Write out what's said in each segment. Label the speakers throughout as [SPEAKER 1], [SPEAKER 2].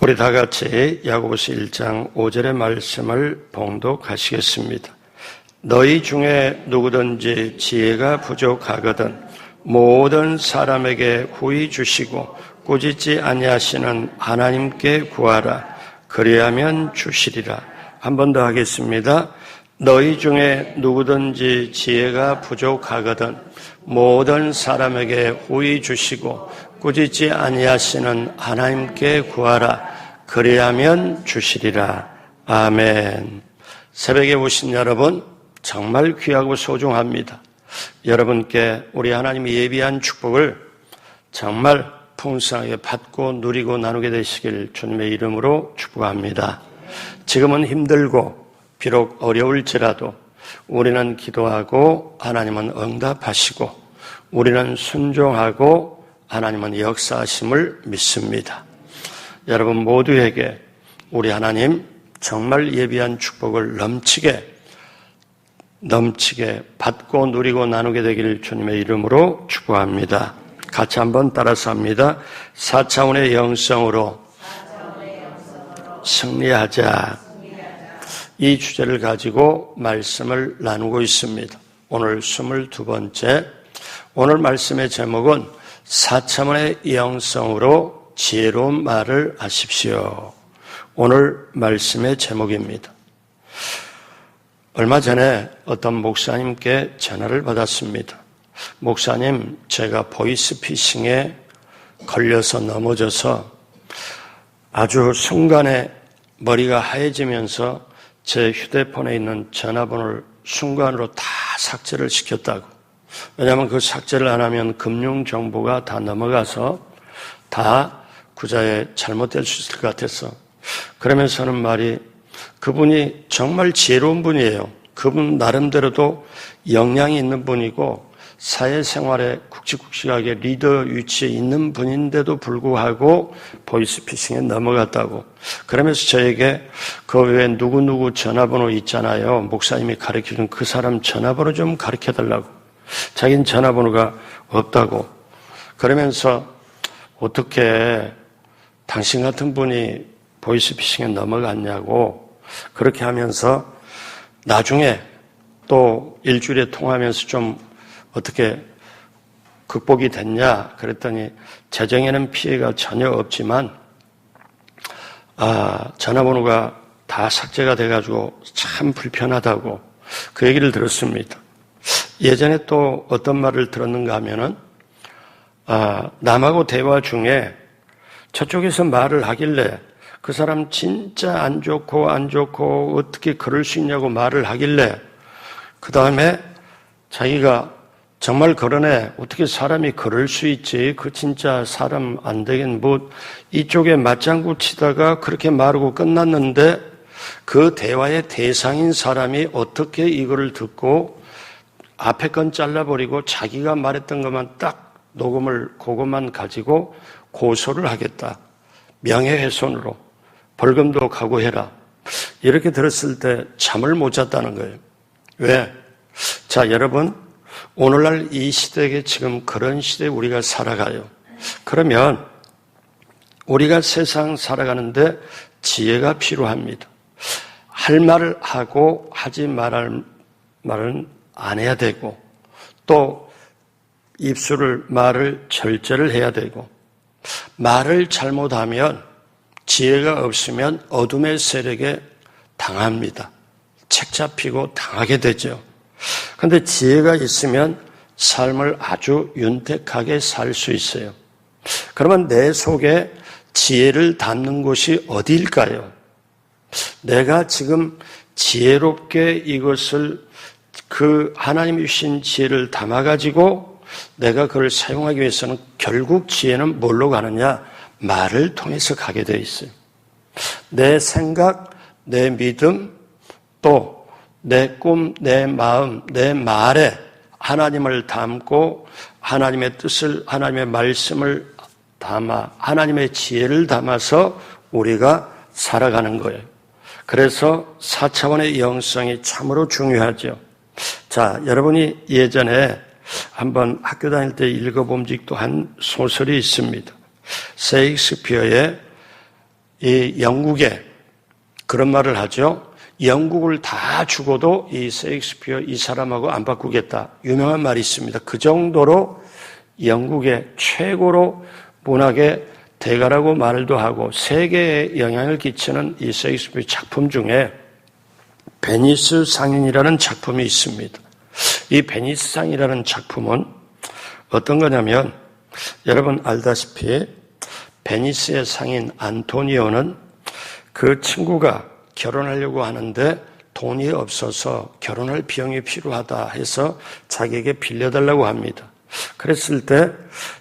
[SPEAKER 1] 우리 다 같이 야고보서 1장 5절의 말씀을 봉독하시겠습니다. 너희 중에 누구든지 지혜가 부족하거든 모든 사람에게 후히 주시고 꾸짖지 아니하시는 하나님께 구하라. 그리하면 주시리라. 한 번 더 하겠습니다. 너희 중에 누구든지 지혜가 부족하거든 모든 사람에게 후히 주시고 꾸짖지 아니하시는 하나님께 구하라. 그리하면 주시리라. 아멘. 새벽에 오신 여러분 정말 귀하고 소중합니다. 여러분께 우리 하나님이 예비한 축복을 정말 풍성하게 받고 누리고 나누게 되시길 주님의 이름으로 축복합니다. 지금은 힘들고 비록 어려울지라도 우리는 기도하고 하나님은 응답하시고 우리는 순종하고 하나님은 역사하심을 믿습니다. 여러분 모두에게 우리 하나님 정말 예비한 축복을 넘치게 받고 누리고 나누게 되기를 주님의 이름으로 축복합니다. 같이 한번 따라서 합니다. 4차원의 영성으로 승리하자. 이 주제를 가지고 말씀을 나누고 있습니다. 오늘 22번째, 오늘 말씀의 제목은 4차원의 영성으로 지혜로운 말을 하십시오. 오늘 말씀의 제목입니다. 얼마 전에 어떤 목사님께 전화를 받았습니다. 목사님, 제가 보이스피싱에 걸려서 넘어져서 아주 순간에 머리가 하얘지면서 제 휴대폰에 있는 전화번호를 순간으로 다 삭제를 시켰다고. 왜냐하면 그 삭제를 안 하면 금융정보가 다 넘어가서 다 구자에 잘못될 수 있을 것 같아서. 그러면서 하는 말이, 그분이 정말 지혜로운 분이에요. 그분 나름대로도 역량이 있는 분이고 사회생활에 굵직굵직하게 리더 위치에 있는 분인데도 불구하고 보이스피싱에 넘어갔다고. 그러면서 저에게 그 외에 누구누구 전화번호 있잖아요. 목사님이 가르쳐준 그 사람 전화번호 좀 가르쳐달라고. 자기는 전화번호가 없다고. 그러면서 어떻게 당신 같은 분이 보이스피싱에 넘어갔냐고. 그렇게 하면서 나중에 또 일주일에 통화하면서 좀 어떻게 극복이 됐냐 그랬더니 재정에는 피해가 전혀 없지만 전화번호가 다 삭제가 돼가지고 참 불편하다고 그 얘기를 들었습니다. 예전에 또 어떤 말을 들었는가 하면은 남하고 대화 중에 저쪽에서 말을 하길래 그 사람 진짜 안 좋고 어떻게 그럴 수 있냐고 말을 하길래 그 다음에 자기가 정말 그러네. 어떻게 사람이 그럴 수 있지? 그 진짜 사람 안 되긴 뭐 이쪽에 맞장구 치다가 그렇게 말하고 끝났는데 그 대화의 대상인 사람이 어떻게 이거를 듣고 앞에 건 잘라버리고 자기가 말했던 것만 딱 녹음을 그것만 가지고 고소를 하겠다. 명예훼손으로 벌금도 각오해라. 이렇게 들었을 때 잠을 못 잤다는 거예요. 왜? 자, 여러분 오늘날 이 시대에 지금 그런 시대에 우리가 살아가요. 그러면 우리가 세상 살아가는데 지혜가 필요합니다. 할 말을 하고 하지 말할 말은 안 해야 되고 또 말을 절제를 해야 되고 말을 잘못하면 지혜가 없으면 어둠의 세력에 당합니다. 책 잡히고 당하게 되죠. 그런데 지혜가 있으면 삶을 아주 윤택하게 살 수 있어요. 그러면 내 속에 지혜를 담는 곳이 어디일까요? 내가 지금 지혜롭게 이것을 그 하나님이 주신 지혜를 담아가지고 내가 그걸 사용하기 위해서는 결국 지혜는 뭘로 가느냐? 말을 통해서 가게 되어 있어요. 내 생각, 내 믿음, 또 내 꿈, 내 마음, 내 말에 하나님을 담고 하나님의 뜻을, 하나님의 말씀을 담아 하나님의 지혜를 담아서 우리가 살아가는 거예요. 그래서 4차원의 영성이 참으로 중요하죠. 자, 여러분이 예전에 한번 학교 다닐 때 읽어본 적도 한 소설이 있습니다. 셰익스피어의 이 영국에 그런 말을 하죠. 영국을 다 주고도 이 셰익스피어 이 사람하고 안 바꾸겠다. 유명한 말이 있습니다. 그 정도로 영국의 최고로 문학의 대가라고 말도 하고 세계에 영향을 끼치는 이 셰익스피어 작품 중에 베니스 상인이라는 작품이 있습니다. 이 베니스 상이라는 작품은 어떤 거냐면 여러분 알다시피 베니스의 상인 안토니오는 그 친구가 결혼하려고 하는데 돈이 없어서 결혼할 비용이 필요하다 해서 자기에게 빌려달라고 합니다. 그랬을 때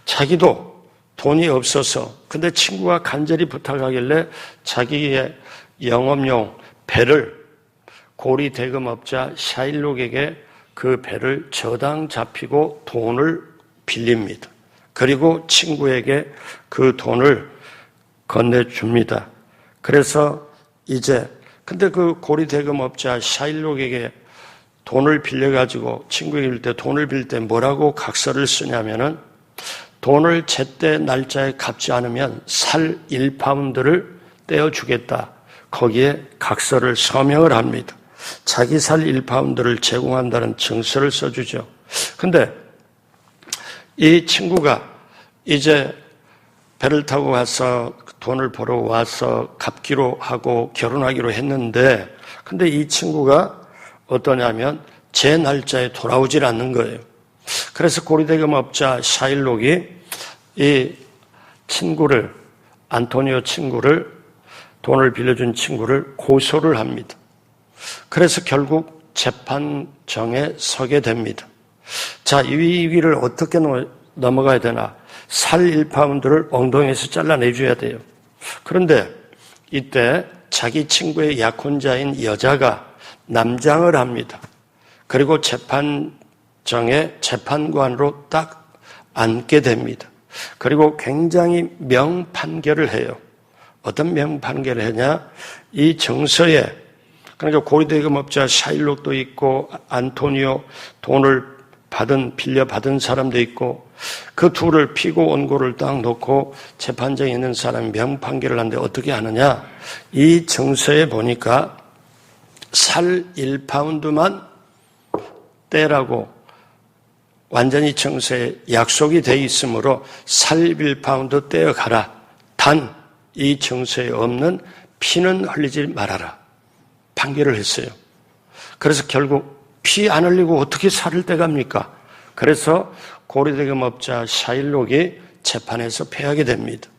[SPEAKER 1] 자기도 돈이 없어서 근데 친구가 간절히 부탁하길래 자기의 영업용 배를 고리 대금업자 샤일록에게 그 배를 저당 잡히고 돈을 빌립니다. 그리고 친구에게 그 돈을 건네줍니다. 그래서 이제 근데 그 고리 대금업자 샤일록에게 돈을 빌려가지고 친구에게 빌 때 돈을 빌 때 뭐라고 각서를 쓰냐면은 돈을 제때 날짜에 갚지 않으면 살 1파운드를 떼어주겠다. 거기에 각서를 서명을 합니다. 자기 살 1파운드를 제공한다는 증서를 써주죠. 근데 이 친구가 이제 배를 타고 와서 돈을 벌어 와서 갚기로 하고 결혼하기로 했는데 근데 이 친구가 어떠냐면 제 날짜에 돌아오질 않는 거예요. 그래서 고리대금업자 샤일록이 이 친구를 안토니오 친구를 돈을 빌려준 친구를 고소를 합니다. 그래서 결국 재판정에 서게 됩니다. 자, 이 위기를 어떻게 넘어가야 되나? 살 1파운드를 엉덩이에서 잘라내줘야 돼요. 그런데 이때 자기 친구의 약혼자인 여자가 남장을 합니다. 그리고 재판정에 재판관으로 딱 앉게 됩니다. 그리고 굉장히 명판결을 해요. 어떤 명판결을 하냐? 이 정서에 그러니까 고리대금업자 샤일록도 있고 안토니오 돈을 빌려받은 사람도 있고 그 둘을 피고 원고를 딱 놓고 재판정에 있는 사람이 명판결을 하는데 어떻게 하느냐? 이 정서에 보니까 살 1파운드만 떼라고 완전히 정서에 약속이 돼 있으므로 살 1파운드 떼어가라. 단 이 정서에 없는 피는 흘리지 말아라. 판결을 했어요. 그래서 결국 피 안 흘리고 어떻게 살을 떼갑니까? 그래서 고리대금업자 샤일록이 재판에서 패하게 됩니다.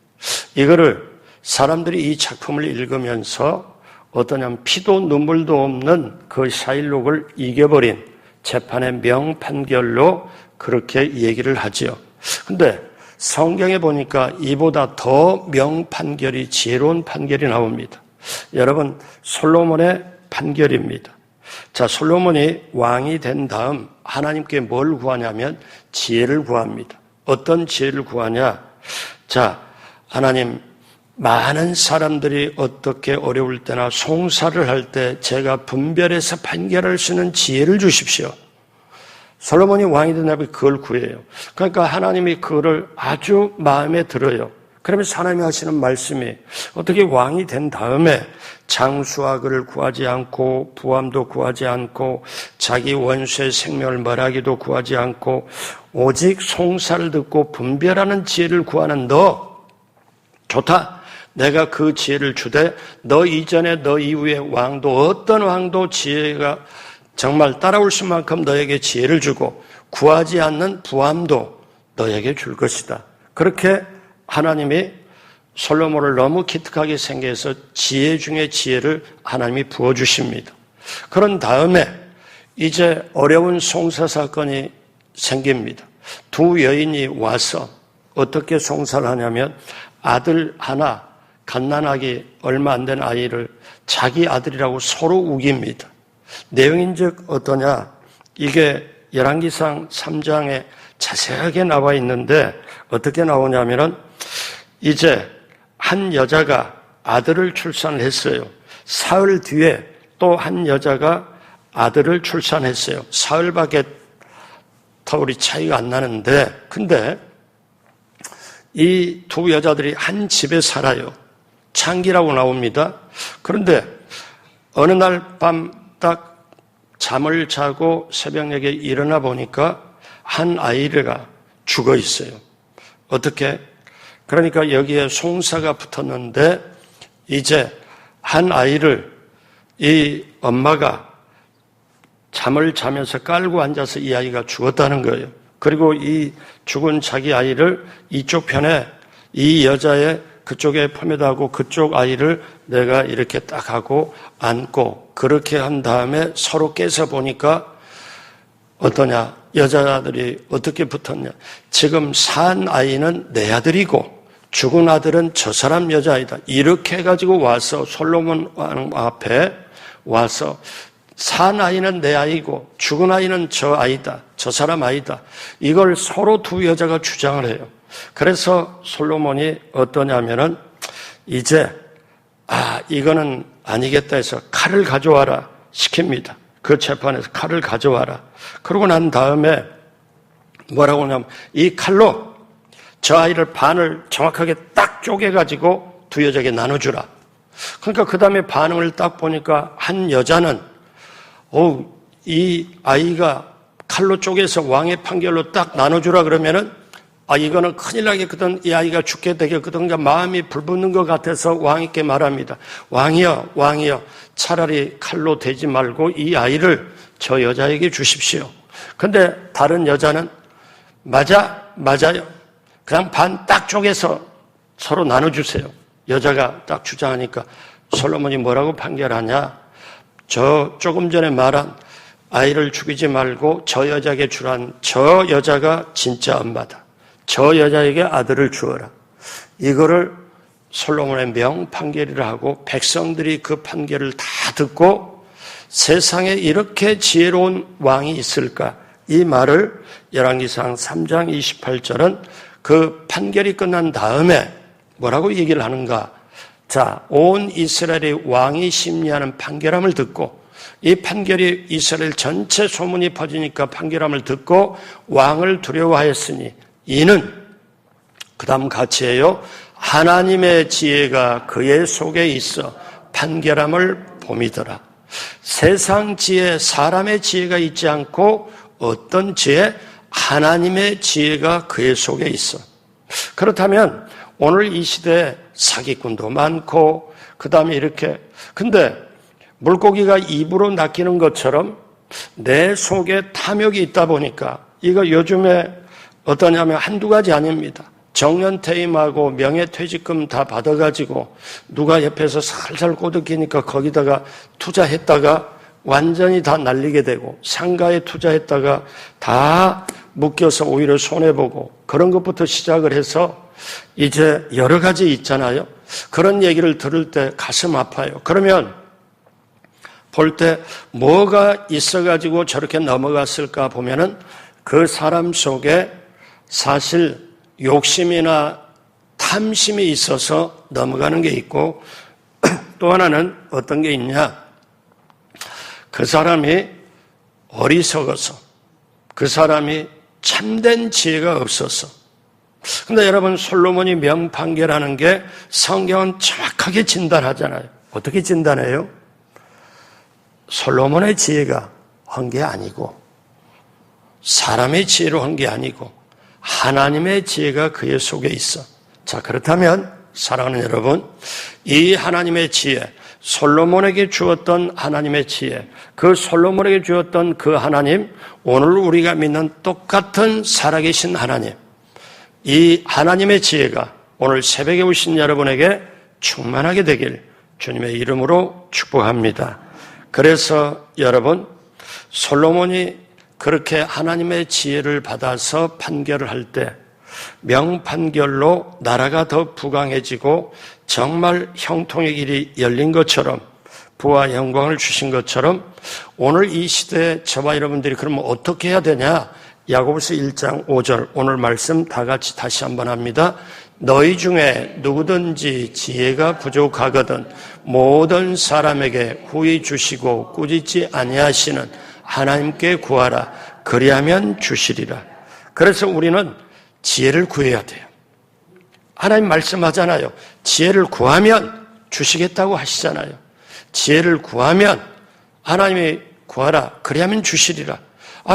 [SPEAKER 1] 이거를 사람들이 이 작품을 읽으면서 어떠냐면 피도 눈물도 없는 그 샤일록을 이겨버린 재판의 명판결로 그렇게 얘기를 하지요. 근데 성경에 보니까 이보다 더 명판결이 지혜로운 판결이 나옵니다. 여러분 솔로몬의 판결입니다. 자, 솔로몬이 왕이 된 다음 하나님께 뭘 구하냐면 지혜를 구합니다. 어떤 지혜를 구하냐? 자, 하나님 많은 사람들이 어떻게 어려울 때나 송사를 할 때 제가 분별해서 판결할 수 있는 지혜를 주십시오. 솔로몬이 왕이 된 다음에 그걸 구해요. 그러니까 하나님이 그거를 아주 마음에 들어요. 그러면서 하나님이 하시는 말씀이 어떻게 왕이 된 다음에 장수하기를 구하지 않고 부함도 구하지 않고 자기 원수의 생명을 멸하기도 구하지 않고 오직 송사를 듣고 분별하는 지혜를 구하는 너 좋다. 내가 그 지혜를 주되 너 이전에 너 이후에 왕도 어떤 왕도 지혜가 정말 따라올 수만큼 너에게 지혜를 주고 구하지 않는 부함도 너에게 줄 것이다. 그렇게 하나님이 솔로몬을 너무 기특하게 생겨서 지혜 중에 지혜를 하나님이 부어주십니다. 그런 다음에 이제 어려운 송사 사건이 생깁니다. 두 여인이 와서 어떻게 송사를 하냐면 아들 하나 갓난아기 얼마 안 된 아이를 자기 아들이라고 서로 우깁니다. 내용인즉 어떠냐? 이게 열왕기상 3장에 자세하게 나와 있는데 어떻게 나오냐면은 이제 한 여자가 아들을 출산을 했어요. 사흘 뒤에 또 한 여자가 아들을 출산했어요. 사흘밖에 터울이 차이가 안 나는데 근데 이 두 여자들이 한 집에 살아요. 창기라고 나옵니다. 그런데 어느 날 밤 딱 잠을 자고 새벽녘에 일어나 보니까 한 아이가 죽어 있어요. 어떻게? 그러니까 여기에 송사가 붙었는데 이제 한 아이를 이 엄마가 잠을 자면서 깔고 앉아서 이 아이가 죽었다는 거예요. 그리고 이 죽은 자기 아이를 이쪽 편에 이 여자의 그쪽에 품에다 하고 그쪽 아이를 내가 이렇게 딱 하고 안고 그렇게 한 다음에 서로 깨서 보니까 어떠냐? 여자들이 어떻게 붙었냐? 지금 산 아이는 내 아들이고 죽은 아들은 저 사람 여자아이다. 이렇게 해가지고 와서 솔로몬 왕 앞에 와서 산 아이는 내 아이고 죽은 아이는 저 아이다. 저 사람 아이다. 이걸 서로 두 여자가 주장을 해요. 그래서 솔로몬이 어떠냐면은 이제 이거는 아니겠다 해서 칼을 가져와라 시킵니다. 그 재판에서 칼을 가져와라. 그러고 난 다음에 뭐라고 하냐면 이 칼로 저 아이를 반을 정확하게 딱 쪼개가지고 두 여자에게 나눠주라. 그러니까 그 다음에 반응을 딱 보니까 한 여자는 이 아이가 칼로 쪼개서 왕의 판결로 딱 나눠주라 그러면은 이거는 큰일 나겠거든. 이 아이가 죽게 되겠거든. 그러니까 마음이 불붙는 것 같아서 왕에게 말합니다. 왕이여, 차라리 칼로 대지 말고 이 아이를 저 여자에게 주십시오. 근데 다른 여자는 맞아요. 그냥 반 딱 쪼개서 서로 나눠주세요. 여자가 딱 주장하니까 솔로몬이 뭐라고 판결하냐? 저 조금 전에 말한 아이를 죽이지 말고 저 여자에게 주란 저 여자가 진짜 엄마다. 저 여자에게 아들을 주어라. 이거를 솔로몬의 명판결이라 하고 백성들이 그 판결을 다 듣고 세상에 이렇게 지혜로운 왕이 있을까? 이 말을 열왕기상 3장 28절은 그 판결이 끝난 다음에 뭐라고 얘기를 하는가? 자, 온 이스라엘의 왕이 심리하는 판결함을 듣고 이 판결이 이스라엘 전체 소문이 퍼지니까 판결함을 듣고 왕을 두려워하였으니 이는 그 다음 같이 해요. 하나님의 지혜가 그의 속에 있어 판결함을 봄이더라. 세상 지혜, 사람의 지혜가 있지 않고 어떤 지혜? 하나님의 지혜가 그의 속에 있어. 그렇다면 오늘 이 시대에 사기꾼도 많고 그 다음에 이렇게 근데 물고기가 입으로 낚이는 것처럼 내 속에 탐욕이 있다 보니까 이거 요즘에 어떠냐면 한두 가지 아닙니다. 정년퇴임하고 명예퇴직금 다 받아가지고 누가 옆에서 살살 꼬드기니까 거기다가 투자했다가 완전히 다 날리게 되고 상가에 투자했다가 다 묶여서 오히려 손해보고 그런 것부터 시작을 해서 이제 여러 가지 있잖아요. 그런 얘기를 들을 때 가슴 아파요. 그러면 볼 때 뭐가 있어가지고 저렇게 넘어갔을까 보면은 그 사람 속에 사실 욕심이나 탐심이 있어서 넘어가는 게 있고 또 하나는 어떤 게 있냐? 그 사람이 어리석어서 그 사람이 참된 지혜가 없어서 근데 여러분 솔로몬이 명판결하는 게 성경은 정확하게 진단하잖아요. 어떻게 진단해요? 솔로몬의 지혜가 한 게 아니고 사람의 지혜로 한 게 아니고 하나님의 지혜가 그의 속에 있어. 자, 그렇다면 사랑하는 여러분, 이 하나님의 지혜, 솔로몬에게 주었던 하나님의 지혜, 그 솔로몬에게 주었던 그 하나님, 오늘 우리가 믿는 똑같은 살아계신 하나님, 이 하나님의 지혜가 오늘 새벽에 오신 여러분에게 충만하게 되길 주님의 이름으로 축복합니다. 그래서 여러분, 솔로몬이 그렇게 하나님의 지혜를 받아서 판결을 할 때 명판결로 나라가 더 부강해지고 정말 형통의 길이 열린 것처럼 부와 영광을 주신 것처럼 오늘 이 시대에 저와 여러분들이 그러면 어떻게 해야 되냐? 야고보서 1장 5절 오늘 말씀 다 같이 다시 한번 합니다. 너희 중에 누구든지 지혜가 부족하거든 모든 사람에게 후히 주시고 꾸짖지 아니하시는 하나님께 구하라. 그리하면 주시리라. 그래서 우리는 지혜를 구해야 돼요. 하나님 말씀하잖아요. 지혜를 구하면 주시겠다고 하시잖아요. 지혜를 구하면 하나님이 구하라. 그리하면 주시리라.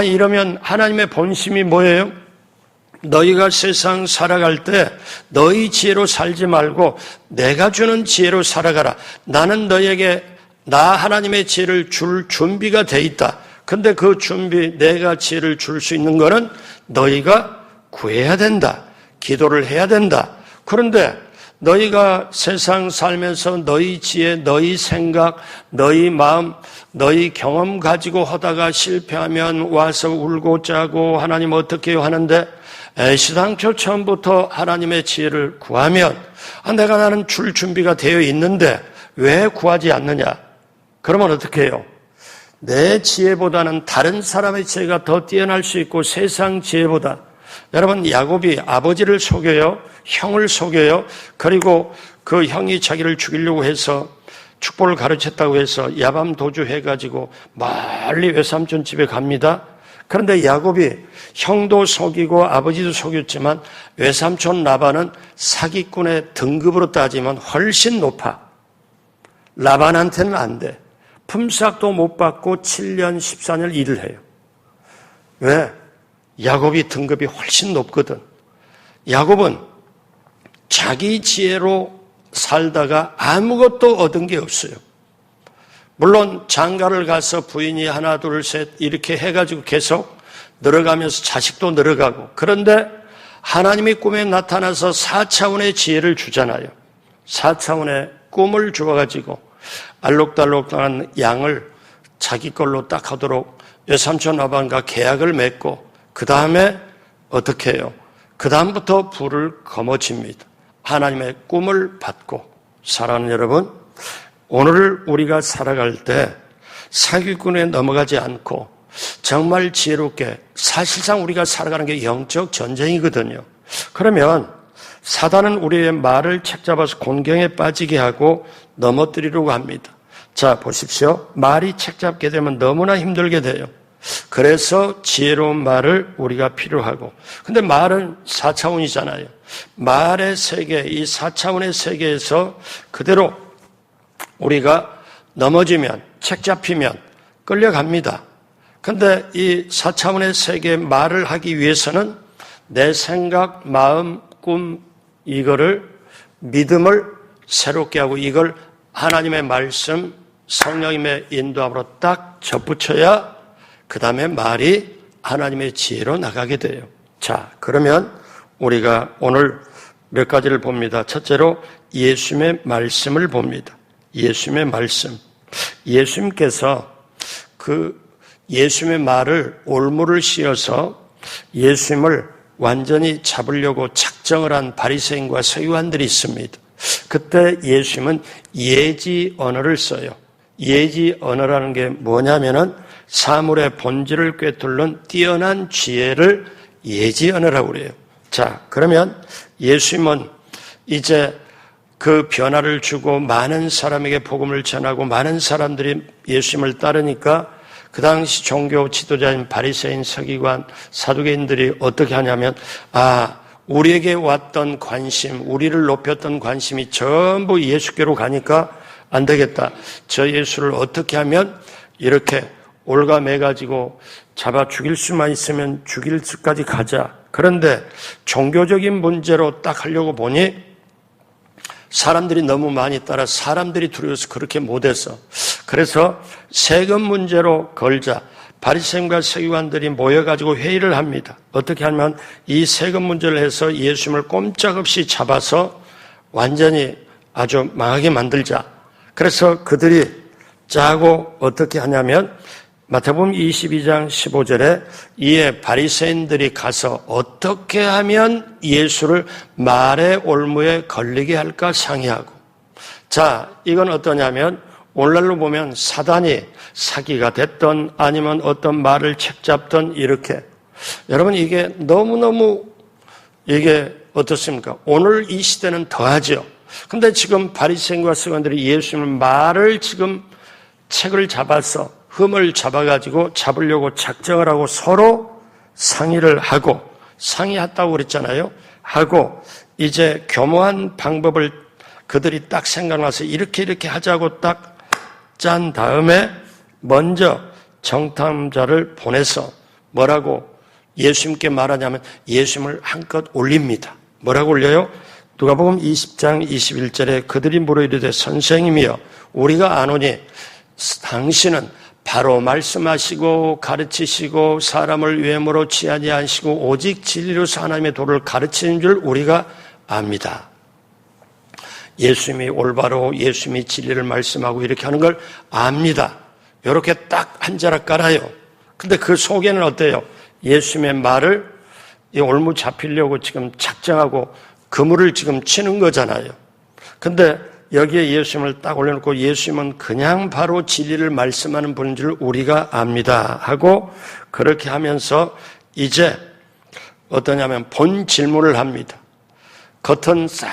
[SPEAKER 1] 이러면 하나님의 본심이 뭐예요? 너희가 세상 살아갈 때 너희 지혜로 살지 말고 내가 주는 지혜로 살아가라. 나는 너희에게 나 하나님의 지혜를 줄 준비가 돼 있다. 근데 그 준비, 내가 지혜를 줄 수 있는 거는 너희가 구해야 된다. 기도를 해야 된다. 그런데 너희가 세상 살면서 너희 지혜, 너희 생각, 너희 마음, 너희 경험 가지고 하다가 실패하면 와서 울고 짜고 하나님 어떻게 해요 하는데 애시당초 처음부터 하나님의 지혜를 구하면 내가 나는 줄 준비가 되어 있는데 왜 구하지 않느냐? 그러면 어떻게 해요? 내 지혜보다는 다른 사람의 지혜가 더 뛰어날 수 있고 세상 지혜보다 여러분 야곱이 아버지를 속여요. 형을 속여요. 그리고 그 형이 자기를 죽이려고 해서 축복을 가르쳤다고 해서 야밤 도주해가지고 멀리 외삼촌 집에 갑니다. 그런데 야곱이 형도 속이고 아버지도 속였지만 외삼촌 라반은 사기꾼의 등급으로 따지면 훨씬 높아. 라반한테는 안 돼. 품삯도 못 받고 7년 14년 일을 해요. 왜? 야곱이 등급이 훨씬 높거든. 야곱은 자기 지혜로 살다가 아무것도 얻은 게 없어요. 물론 장가를 가서 부인이 하나 둘 셋 이렇게 해가지고 계속 늘어가면서 자식도 늘어가고 그런데 하나님이 꿈에 나타나서 4차원의 지혜를 주잖아요. 4차원의 꿈을 주어가지고 알록달록한 양을 자기 걸로 딱 하도록 외삼촌 라반과 계약을 맺고 그 다음에 어떻게 해요? 그 다음부터 불을 거머쥡니다. 하나님의 꿈을 받고 사랑하는 여러분, 오늘 우리가 살아갈 때 사기꾼에 넘어가지 않고 정말 지혜롭게 사실상 우리가 살아가는 게 영적 전쟁이거든요. 그러면 사단은 우리의 말을 책잡아서 곤경에 빠지게 하고 넘어뜨리려고 합니다. 자, 보십시오. 말이 책잡게 되면 너무나 힘들게 돼요. 그래서 지혜로운 말을 우리가 필요하고 근데 말은 4차원이잖아요. 말의 세계, 이 4차원의 세계에서 그대로 우리가 넘어지면 책잡히면 끌려갑니다. 근데 이 4차원의 세계에 말을 하기 위해서는 내 생각, 마음, 꿈 이거를 믿음을 새롭게 하고 이걸 하나님의 말씀, 성령님의 인도함으로 딱 접붙여야 그 다음에 말이 하나님의 지혜로 나가게 돼요. 자, 그러면 우리가 오늘 몇 가지를 봅니다. 첫째로 예수님의 말씀을 봅니다. 예수님의 말씀. 예수님께서 그 예수님의 말을 올무를 씌워서 예수님을 완전히 잡으려고 작정을 한 바리새인과 서기관들이 있습니다. 그때 예수님은 예지 언어를 써요. 예지 언어라는 게 뭐냐면은 사물의 본질을 꿰뚫는 뛰어난 지혜를 예지 언어라고 그래요. 자, 그러면 예수님은 이제 그 변화를 주고 많은 사람에게 복음을 전하고 많은 사람들이 예수님을 따르니까 그 당시 종교 지도자인 바리새인, 서기관, 사두개인들이 어떻게 하냐면 우리에게 왔던 관심, 우리를 높였던 관심이 전부 예수께로 가니까 안 되겠다. 저 예수를 어떻게 하면 이렇게 올가매가지고 잡아 죽일 수만 있으면 죽일 수까지 가자. 그런데 종교적인 문제로 딱 하려고 보니 사람들이 너무 많이 따라 사람들이 두려워서 그렇게 못해서 그래서 세금 문제로 걸자. 바리새인과 서기관들이 모여가지고 회의를 합니다. 어떻게 하면 이 세금 문제를 해서 예수님을 꼼짝없이 잡아서 완전히 아주 망하게 만들자. 그래서 그들이 짜고 어떻게 하냐면 마태복음 22장 15절에 이에 바리새인들이 가서 어떻게 하면 예수를 말의 올무에 걸리게 할까 상의하고 자, 이건 어떠냐면 오늘날로 보면 사단이 사기가 됐던 아니면 어떤 말을 책잡던 이렇게 여러분 이게 너무너무 이게 어떻습니까? 오늘 이 시대는 더하죠. 근데 지금 바리새인과 서기관들이 예수님의 말을 지금 책을 잡아서 흠을 잡아가지고 잡으려고 작정을 하고 서로 상의를 하고 상의했다고 그랬잖아요. 하고 이제 교묘한 방법을 그들이 딱 생각나서 이렇게 하자고 딱 짠 다음에 먼저 정탐자를 보내서 뭐라고 예수님께 말하냐면 예수님을 한껏 올립니다. 뭐라고 올려요? 누가복음 20장 21절에 그들이 물어 이르되 선생님이여 우리가 아노니 당신은 바로 말씀하시고 가르치시고 사람을 외모로 취하지 않으시고 오직 진리로서 하나님의 도를 가르치는 줄 우리가 압니다. 예수님이 올바로 예수님이 진리를 말씀하고 이렇게 하는 걸 압니다. 이렇게 딱 한 자락 깔아요. 근데 그 속에는 어때요? 예수님의 말을 이 올무 잡히려고 지금 작정하고 그물을 지금 치는 거잖아요. 근데 여기에 예수님을 딱 올려놓고 예수님은 그냥 바로 진리를 말씀하는 분인 줄 우리가 압니다 하고 그렇게 하면서 이제 어떠냐면 본 질문을 합니다. 겉은 싹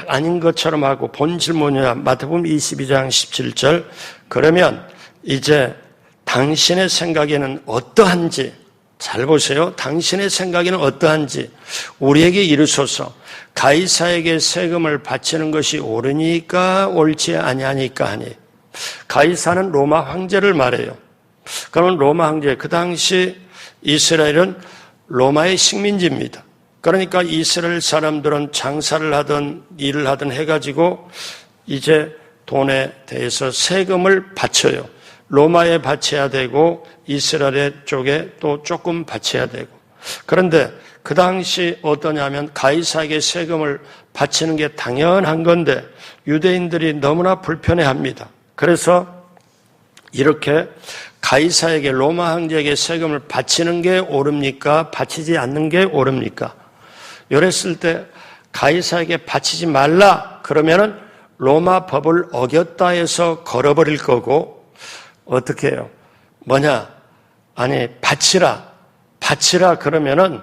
[SPEAKER 1] 아닌 것처럼 하고 본 질문이야. 마태복음 22장 17절 그러면 이제 당신의 생각에는 어떠한지 잘 보세요. 당신의 생각에는 어떠한지 우리에게 이르소서. 가이사에게 세금을 바치는 것이 옳으니까 옳지 아니하니까 하니. 가이사는 로마 황제를 말해요. 그러면 로마 황제, 그 당시 이스라엘은 로마의 식민지입니다. 그러니까 이스라엘 사람들은 장사를 하든 일을 하든 해가지고 이제 돈에 대해서 세금을 바쳐요. 로마에 바쳐야 되고 이스라엘 쪽에 또 조금 바쳐야 되고. 그런데 그 당시 어떠냐면 가이사에게 세금을 바치는 게 당연한 건데 유대인들이 너무나 불편해합니다. 그래서 이렇게 가이사에게 로마 황제에게 세금을 바치는 게 옳습니까? 바치지 않는 게 옳습니까? 이랬을 때 가이사에게 바치지 말라 그러면은 로마 법을 어겼다 해서 걸어버릴 거고 어떻게 해요? 뭐냐? 아니 바치라 그러면은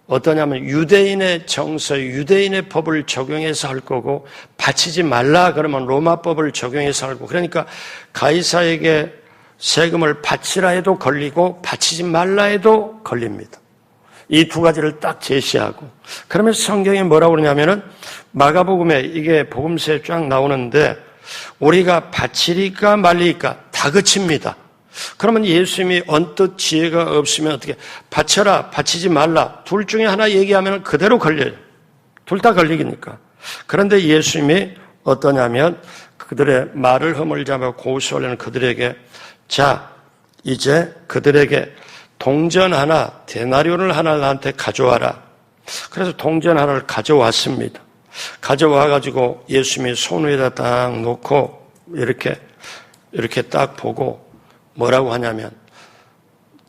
[SPEAKER 1] 어떠냐면 유대인의 정서, 유대인의 법을 적용해서 할 거고 바치지 말라 그러면 로마 법을 적용해서 하고 그러니까 가이사에게 세금을 바치라 해도 걸리고 바치지 말라 해도 걸립니다. 이 두 가지를 딱 제시하고 그러면 성경이 뭐라고 그러냐면은 마가복음에 이게 복음서에 쫙 나오는데 우리가 바치리까 말리까 다 그칩니다. 그러면 예수님이 언뜻 지혜가 없으면 어떻게 바쳐라 바치지 말라 둘 중에 하나 얘기하면 그대로 걸려요. 둘 다 걸리니까. 그런데 예수님이 어떠냐면 그들의 말을 허물잡아 고소하려는 그들에게 자 이제 그들에게 동전 하나 데나리온을 하나 나한테 가져와라. 그래서 동전 하나를 가져왔습니다. 가져와가지고 예수님이 손 위에다 딱 놓고 이렇게 딱 보고 뭐라고 하냐면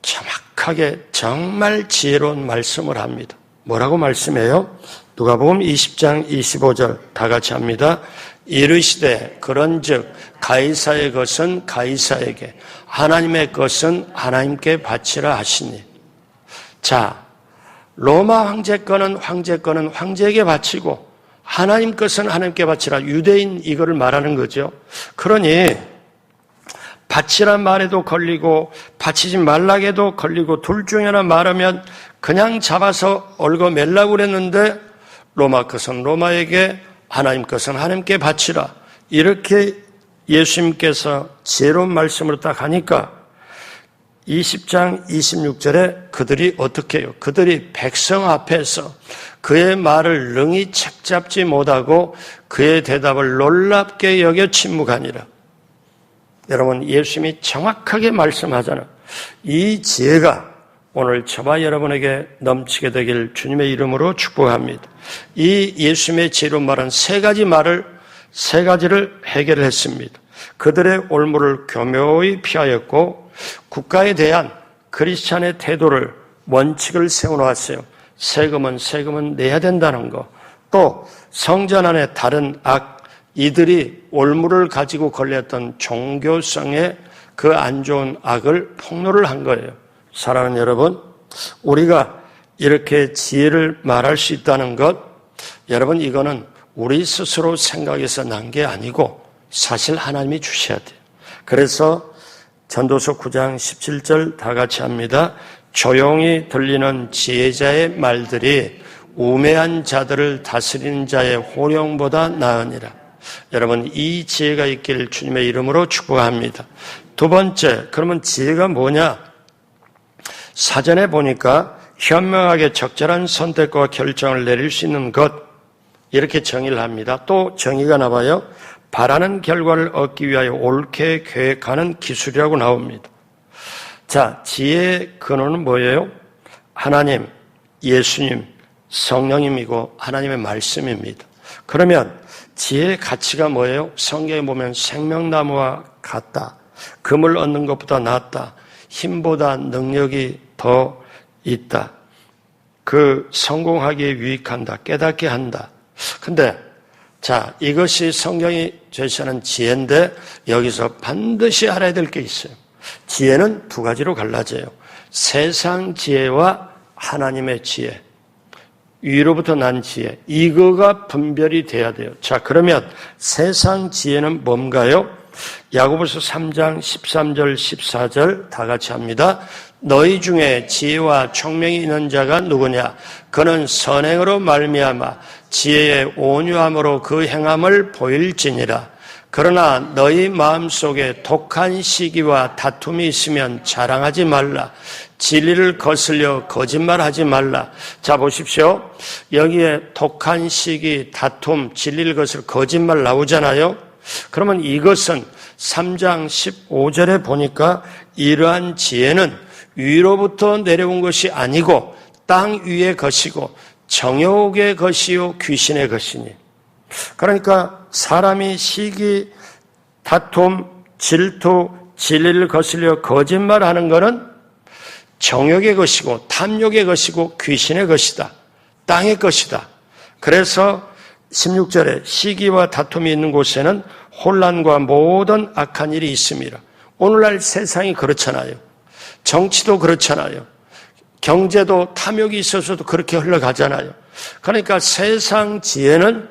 [SPEAKER 1] 정확하게 정말 지혜로운 말씀을 합니다. 뭐라고 말씀해요? 누가복음 20장 25절 다 같이 합니다. 이르시되 그런즉 가이사의 것은 가이사에게 하나님의 것은 하나님께 바치라 하시니. 자, 로마 황제 거는 황제에게 바치고 하나님 것은 하나님께 바치라. 유대인 이거를 말하는 거죠. 그러니 바치란 말에도 걸리고 바치지 말라게도 걸리고 둘 중에 하나 말하면 그냥 잡아서 얽어매려고 그랬는데 로마 것은 로마에게 하나님 것은 하나님께 바치라. 이렇게 예수님께서 지혜로운 말씀으로 딱 하니까 20장 26절에 그들이 어떻게 해요? 그들이 백성 앞에서 그의 말을 능히 책잡지 못하고 그의 대답을 놀랍게 여겨 침묵하니라. 여러분 예수님이 정확하게 말씀하잖아요. 이 지혜가 오늘 저와 여러분에게 넘치게 되길 주님의 이름으로 축복합니다. 이 예수님의 지혜로운 말은 세 가지를 해결했습니다. 그들의 올무를 교묘히 피하였고 국가에 대한 크리스찬의 태도를 원칙을 세워놓았어요. 세금은 내야 된다는 거. 또 성전 안에 다른 이들이 올무를 가지고 걸렸던 종교성의 그 안 좋은 악을 폭로를 한 거예요. 사랑하는 여러분, 우리가 이렇게 지혜를 말할 수 있다는 것, 여러분 이거는 우리 스스로 생각해서 난 게 아니고 사실 하나님이 주셔야 돼요. 그래서 전도서 9장 17절 다 같이 합니다. 조용히 들리는 지혜자의 말들이 우매한 자들을 다스리는 자의 호령보다 나으니라. 여러분, 이 지혜가 있길 주님의 이름으로 축복합니다. 두 번째, 그러면 지혜가 뭐냐? 사전에 보니까 현명하게 적절한 선택과 결정을 내릴 수 있는 것, 이렇게 정의를 합니다. 또 정의가 나와요. 바라는 결과를 얻기 위하여 옳게 계획하는 기술이라고 나옵니다. 자, 지혜의 근원은 뭐예요? 하나님, 예수님, 성령님이고 하나님의 말씀입니다. 그러면 지혜의 가치가 뭐예요? 성경에 보면 생명나무와 같다. 금을 얻는 것보다 낫다. 힘보다 능력이 더 있다. 그 성공하기에 유익한다. 깨닫게 한다. 근데 자, 이것이 성경이 제시하는 지혜인데 여기서 반드시 알아야 될 게 있어요. 지혜는 두 가지로 갈라져요. 세상 지혜와 하나님의 지혜. 위로부터 난 지혜. 이거가 분별이 돼야 돼요. 자, 그러면 세상 지혜는 뭔가요? 야고보서 3장 13절 14절 다 같이 합니다. 너희 중에 지혜와 총명이 있는 자가 누구냐? 그는 선행으로 말미암아 지혜의 온유함으로 그 행함을 보일지니라. 그러나 너희 마음속에 독한 시기와 다툼이 있으면 자랑하지 말라. 진리를 거슬려 거짓말하지 말라. 자, 보십시오. 여기에 독한 시기, 다툼, 진리를 거슬려 거짓말 나오잖아요. 그러면 이것은 3장 15절에 보니까 이러한 지혜는 위로부터 내려온 것이 아니고 땅 위의 것이고 정욕의 것이요 귀신의 것이니. 그러니까 사람이 시기, 다툼, 질투, 진리를 거슬려 거짓말하는 것은 정욕의 것이고 탐욕의 것이고 귀신의 것이다. 땅의 것이다. 그래서 16절에 시기와 다툼이 있는 곳에는 혼란과 모든 악한 일이 있습니다. 오늘날 세상이 그렇잖아요. 정치도 그렇잖아요. 경제도 탐욕이 있어서도 그렇게 흘러가잖아요. 그러니까 세상 지혜는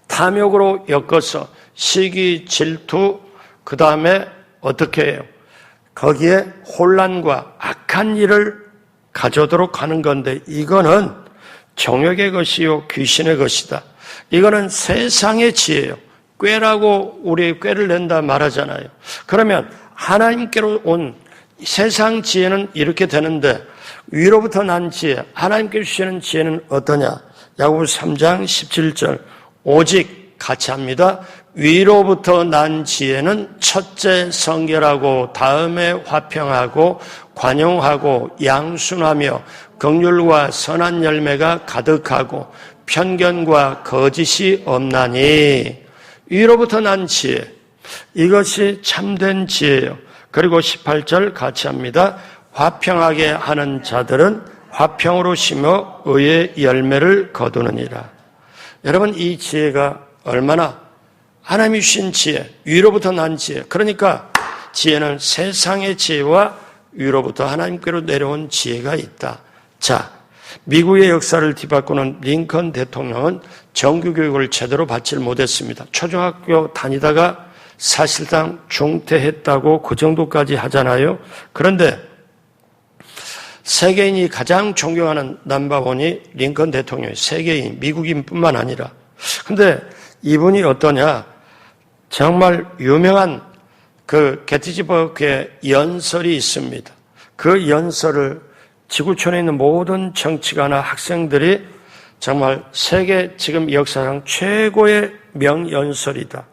[SPEAKER 1] 탐욕으로 엮어서 시기, 질투, 그 다음에 어떻게 해요? 거기에 혼란과 악한 일을 가져오도록 하는 건데 이거는 정욕의 것이요 귀신의 것이다. 이거는 세상의 지혜예요. 꾀라고 우리 꾀를 낸다 말하잖아요. 그러면 하나님께로 온 세상 지혜는 이렇게 되는데 위로부터 난 지혜, 하나님께 주시는 지혜는 어떠냐? 야고보서 3장 17절 오직 같이 합니다. 위로부터 난 지혜는 첫째 성결하고 다음에 화평하고 관용하고 양순하며 긍휼과 선한 열매가 가득하고 편견과 거짓이 없나니. 위로부터 난 지혜, 이것이 참된 지혜예요. 그리고 18절 같이 합니다. 화평하게 하는 자들은 화평으로 심어 의의 열매를 거두느니라. 여러분, 이 지혜가 얼마나 하나님이 주신 지혜, 위로부터 난 지혜. 그러니까 지혜는 세상의 지혜와 위로부터 하나님께로 내려온 지혜가 있다. 자, 미국의 역사를 뒤바꾸는 링컨 대통령은 정규교육을 제대로 받지 못했습니다. 초등학교 다니다가 사실상 중퇴했다고 그 정도까지 하잖아요. 그런데 세계인이 가장 존경하는 넘버원이 링컨 대통령이 세계인, 미국인뿐만 아니라. 근데 이분이 어떠냐? 정말 유명한 그 게티즈버그의 연설이 있습니다. 그 연설을 지구촌에 있는 모든 정치가나 학생들이 정말 세계 지금 역사상 최고의 명연설이다.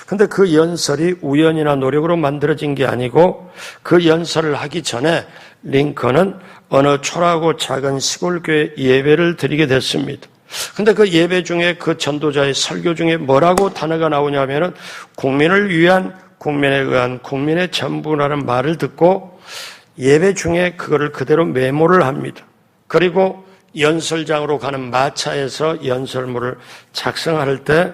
[SPEAKER 1] 근데 그 연설이 우연이나 노력으로 만들어진 게 아니고 그 연설을 하기 전에 링컨은 어느 초라하고 작은 시골교회 예배를 드리게 됐습니다. 근데 그 예배 중에 그 전도자의 설교 중에 뭐라고 단어가 나오냐면은 국민을 위한, 국민에 의한, 국민의 전부라는 말을 듣고 예배 중에 그거를 그대로 메모를 합니다. 그리고 연설장으로 가는 마차에서 연설문을 작성할 때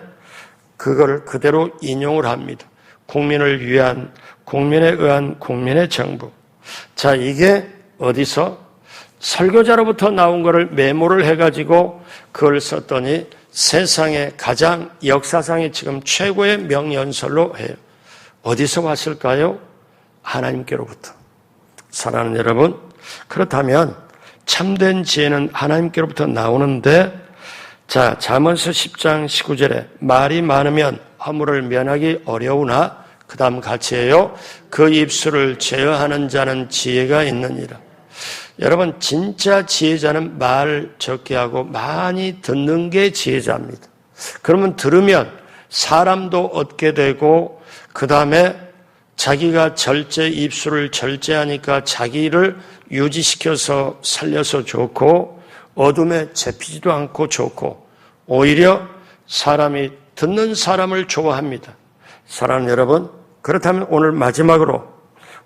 [SPEAKER 1] 그걸 그대로 인용을 합니다. 국민을 위한, 국민에 의한, 국민의 정부. 자, 이게 어디서? 설교자로부터 나온 거를 메모를 해가지고 그걸 썼더니 세상에 가장 역사상에 지금 최고의 명연설로 해요. 어디서 왔을까요? 하나님께로부터. 사랑하는 여러분, 그렇다면 참된 지혜는 하나님께로부터 나오는데 자, 잠언서 10장 19절에 말이 많으면 허물을 면하기 어려우나 그 다음 같이 해요. 그 입술을 제어하는 자는 지혜가 있느니라. 여러분, 진짜 지혜자는 말 적게 하고 많이 듣는 게 지혜자입니다. 그러면 들으면 사람도 얻게 되고 그 다음에 자기가 입술을 절제하니까 자기를 유지시켜서 살려서 좋고 어둠에 잡히지도 않고 좋고 오히려 사람이 듣는 사람을 좋아합니다. 사랑하는 여러분, 그렇다면 오늘 마지막으로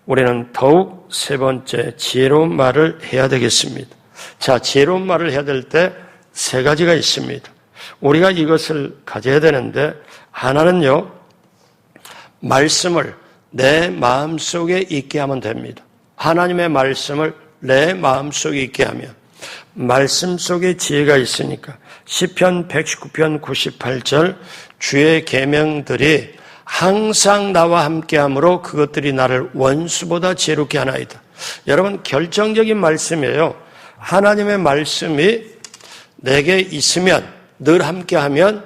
[SPEAKER 1] 우리는 더욱 세 번째 지혜로운 말을 해야 되겠습니다. 자, 지혜로운 말을 해야 될 때 세 가지가 있습니다. 우리가 이것을 가져야 되는데 하나는요, 말씀을 내 마음속에 있게 하면 됩니다. 하나님의 말씀을 내 마음속에 있게 하면 말씀 속에 지혜가 있으니까 시편 119편 98절 주의 계명들이 항상 나와 함께함으로 그것들이 나를 원수보다 지혜롭게 하나이다. 여러분, 결정적인 말씀이에요. 하나님의 말씀이 내게 있으면 늘 함께하면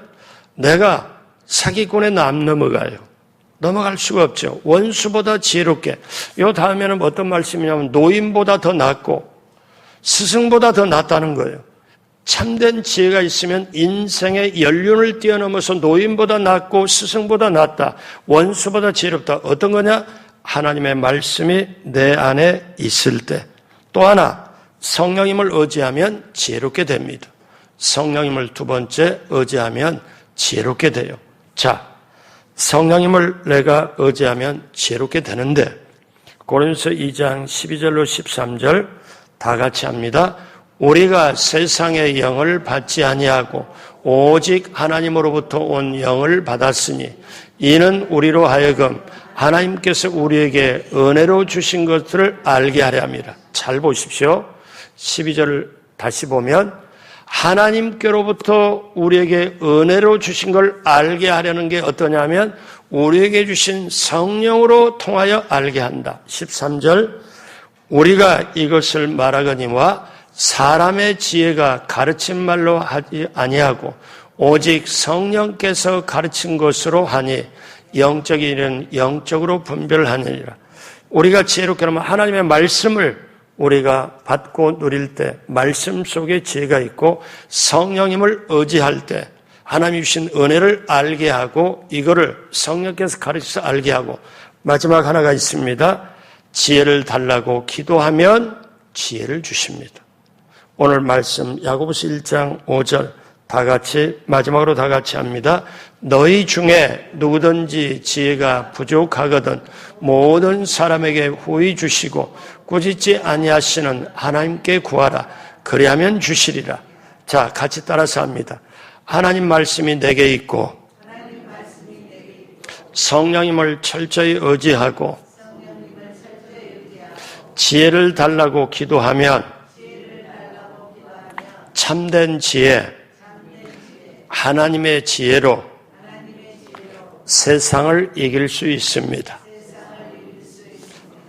[SPEAKER 1] 내가 사기꾼의 남 넘어가요. 넘어갈 수가 없죠. 원수보다 지혜롭게. 요 다음에는 어떤 말씀이냐면 노인보다 더 낫고 스승보다 더 낫다는 거예요. 참된 지혜가 있으면 인생의 연륜을 뛰어넘어서 노인보다 낫고 스승보다 낫다. 원수보다 지혜롭다. 어떤 거냐? 하나님의 말씀이 내 안에 있을 때. 또 하나, 성령님을 의지하면 지혜롭게 됩니다. 성령님을 두 번째 의지하면 지혜롭게 돼요. 자, 성령님을 내가 의지하면 지혜롭게 되는데 고린도서 2장 12절로 13절 다 같이 합니다. 우리가 세상의 영을 받지 아니하고 오직 하나님으로부터 온 영을 받았으니 이는 우리로 하여금 하나님께서 우리에게 은혜로 주신 것들을 알게 하려 함이라. 잘 보십시오. 12절을 다시 보면 하나님께로부터 우리에게 은혜로 주신 걸 알게 하려는 게 어떠냐면 우리에게 주신 성령으로 통하여 알게 한다. 13절 우리가 이것을 말하거니와 사람의 지혜가 가르친 말로 하지 아니하고 오직 성령께서 가르친 것으로 하니 영적인 일은 영적으로 분별하느니라. 우리가 지혜롭게 하면 하나님의 말씀을 우리가 받고 누릴 때 말씀 속에 지혜가 있고 성령님을 의지할 때 하나님이 주신 은혜를 알게 하고 이거를 성령께서 가르쳐서 알게 하고 마지막 하나가 있습니다. 지혜를 달라고 기도하면 지혜를 주십니다. 오늘 말씀 야고보서 1장 5절 다 같이 마지막으로 다 같이 합니다. 너희 중에 누구든지 지혜가 부족하거든 모든 사람에게 후히 주시고 꾸짖지 아니하시는 하나님께 구하라. 그리하면 주시리라. 자, 같이 따라서 합니다. 하나님 말씀이 내게 있고 성령님을 철저히 의지하고 지혜를 달라고 기도하면 참된 지혜, 하나님의 지혜로 세상을 이길 수 있습니다.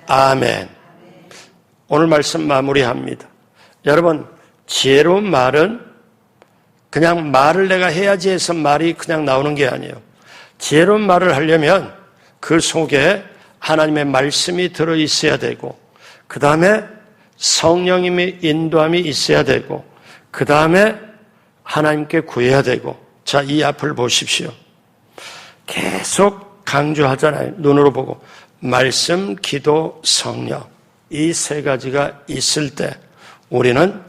[SPEAKER 1] 아멘. 오늘 말씀 마무리합니다. 여러분, 지혜로운 말은 그냥 말을 내가 해야지 해서 말이 그냥 나오는 게 아니에요. 지혜로운 말을 하려면 그 속에 하나님의 말씀이 들어있어야 되고 그 다음에 성령님의 인도함이 있어야 되고 그 다음에 하나님께 구해야 되고 자, 이 앞을 보십시오. 계속 강조하잖아요. 눈으로 보고 말씀, 기도, 성령 이 세 가지가 있을 때 우리는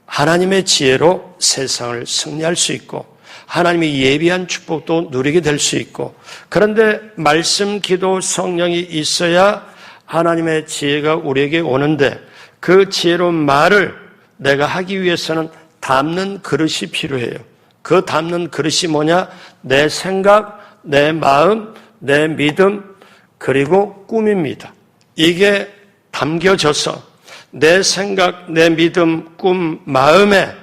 [SPEAKER 1] 하나님의 지혜로 세상을 승리할 수 있고 하나님이 예비한 축복도 누리게 될 수 있고 그런데 말씀, 기도, 성령이 있어야 하나님의 지혜가 우리에게 오는데 그 지혜로운 말을 내가 하기 위해서는 담는 그릇이 필요해요. 그 담는 그릇이 뭐냐? 내 생각, 내 마음, 내 믿음, 그리고 꿈입니다. 이게 담겨져서 내 생각, 내 믿음, 꿈, 마음에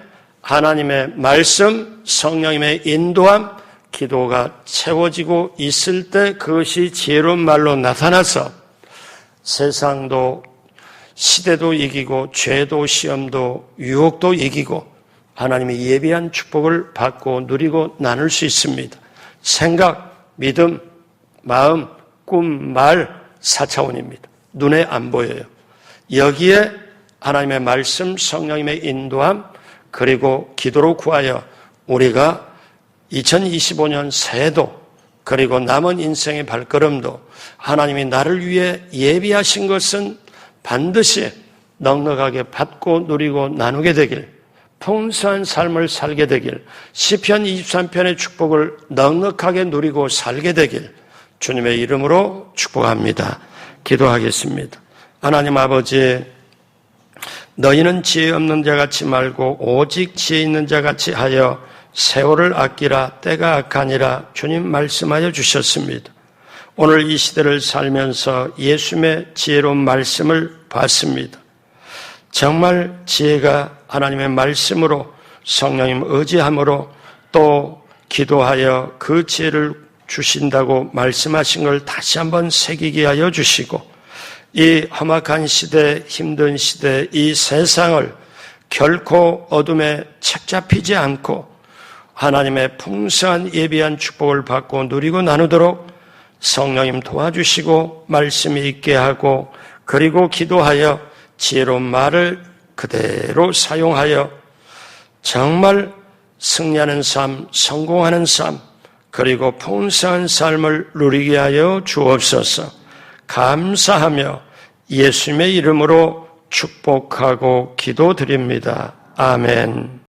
[SPEAKER 1] 하나님의 말씀, 성령님의 인도함, 기도가 채워지고 있을 때 그것이 지혜로운 말로 나타나서 세상도 시대도 이기고 죄도 시험도 유혹도 이기고 하나님이 예비한 축복을 받고 누리고 나눌 수 있습니다. 생각, 믿음, 마음, 꿈, 말 4차원입니다. 눈에 안 보여요. 여기에 하나님의 말씀, 성령님의 인도함, 그리고 기도로 구하여 우리가 2025년 새해도 그리고 남은 인생의 발걸음도 하나님이 나를 위해 예비하신 것은 반드시 넉넉하게 받고 누리고 나누게 되길, 풍성한 삶을 살게 되길, 시편 23편의 축복을 넉넉하게 누리고 살게 되길 주님의 이름으로 축복합니다. 기도하겠습니다. 하나님 아버지, 너희는 지혜 없는 자같이 말고 오직 지혜 있는 자같이 하여 세월을 아끼라. 때가 악하니라. 주님 말씀하여 주셨습니다. 오늘 이 시대를 살면서 예수님의 지혜로운 말씀을 봤습니다. 정말 지혜가 하나님의 말씀으로, 성령님 의지함으로, 또 기도하여 그 지혜를 주신다고 말씀하신 걸 다시 한번 새기게 하여 주시고, 이 험악한 시대, 힘든 시대, 이 세상을 결코 어둠에 책잡히지 않고 하나님의 풍성한 예비한 축복을 받고 누리고 나누도록 성령님 도와주시고 말씀이 있게 하고, 그리고 기도하여 지혜로운 말을 그대로 사용하여 정말 승리하는 삶, 성공하는 삶, 그리고 풍성한 삶을 누리게 하여 주옵소서. 감사하며 예수님의 이름으로 축복하고 기도드립니다. 아멘.